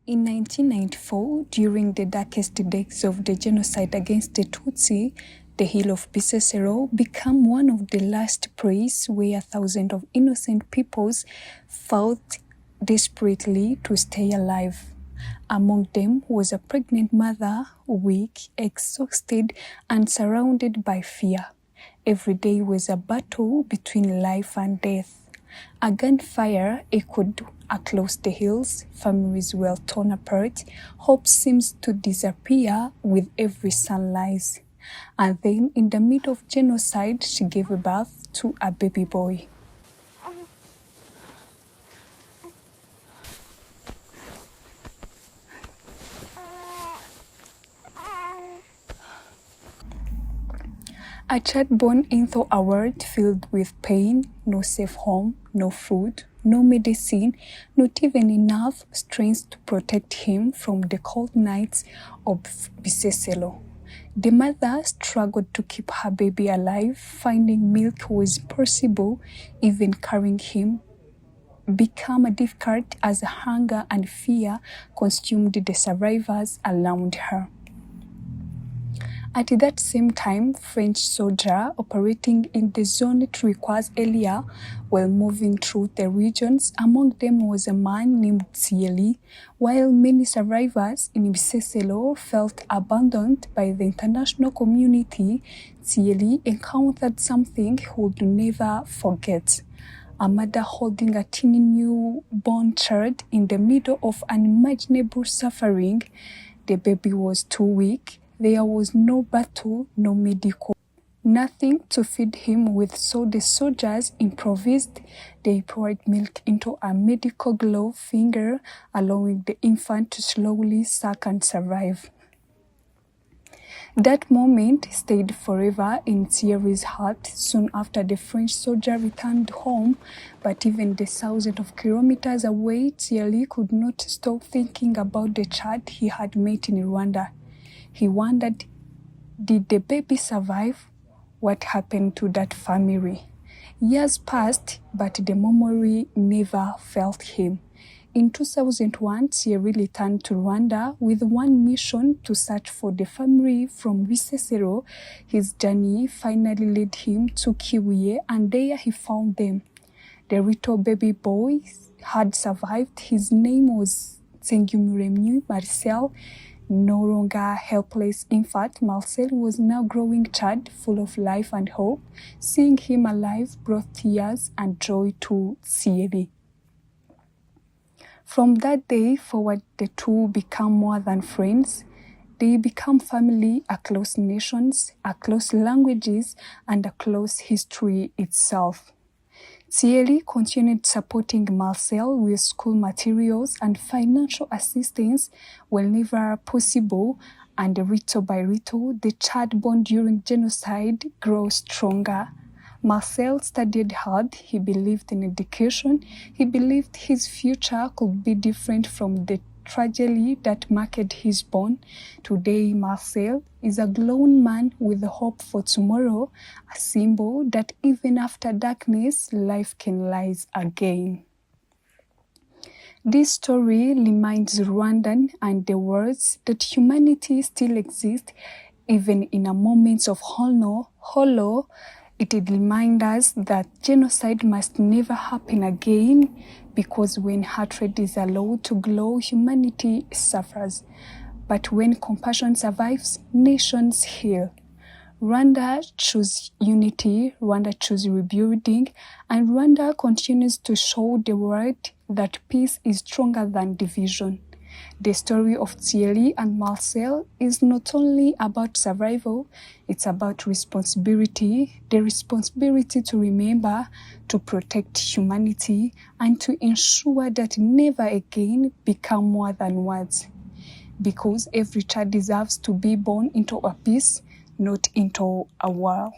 In 1994, during the darkest days of the genocide against the Tutsi, the hill of Bisesero became one of the last places where thousands of innocent peoples fought desperately to stay alive. Among them was a pregnant mother, weak, exhausted, and surrounded by fear. Every day was a battle between life and death. A gunfire echoed across the hills, families were torn apart, hope seems to disappear with every sunrise. And then, in the middle of genocide, she gave birth to a baby boy. A child born into a world filled with pain, no safe home, no food, no medicine, not even enough strength to protect him from the cold nights of Bisesero. The mother struggled to keep her baby alive. Finding milk was impossible. Even carrying him became difficult as hunger and fear consumed the survivors around her. At that same time, French soldiers operating in the zone 3 area were moving through the regions. Among them was a man named Thierry. While many survivors in Bisesero felt abandoned by the international community, Thierry encountered something he would never forget. A mother holding a teeny newborn child in the middle of unimaginable suffering. The baby was too weak. There was no battle, no medical, nothing to feed him with, so the soldiers improvised. They poured milk into a medical glove finger, allowing the infant to slowly suck and survive. That moment stayed forever in Thierry's heart. Soon after, the French soldier returned home, but even the thousands of kilometers away, Thierry could not stop thinking about the child he had met in Rwanda. He wondered, did the baby survive? What happened to that family? Years passed, but the memory never failed him. In 2001, Thierry returned to Rwanda with one mission: to search for the family from Bisesero. His journey finally led him to Kibuye, and there he found them. The little baby boy had survived. His name was Marcel. No longer helpless infant, Marcel was now growing child full of life and hope. Seeing him alive brought tears and joy to Thierry. From that day forward, the two became more than friends. They became family across nations, across languages, and across history itself. Thierry continued supporting Marcel with school materials and financial assistance whenever possible, and little by little, the child born during genocide grew stronger. Marcel studied hard. He believed in education. He believed his future could be different from the tragedy that marked his born. Today, Marcel is a grown man with hope for tomorrow, a symbol that even after darkness, life can rise again. This story reminds Rwandans and the world that humanity still exists, even in a moment of horror. It reminds us that genocide must never happen again, because when hatred is allowed to grow, humanity suffers. But when compassion survives, nations heal. Rwanda chose unity, Rwanda chose rebuilding, and Rwanda continues to show the world that peace is stronger than division. The story of Thierry and Marcel is not only about survival, it's about responsibility, the responsibility to remember, to protect humanity, and to ensure that never again become more than words. Because every child deserves to be born into a peace, not into a war.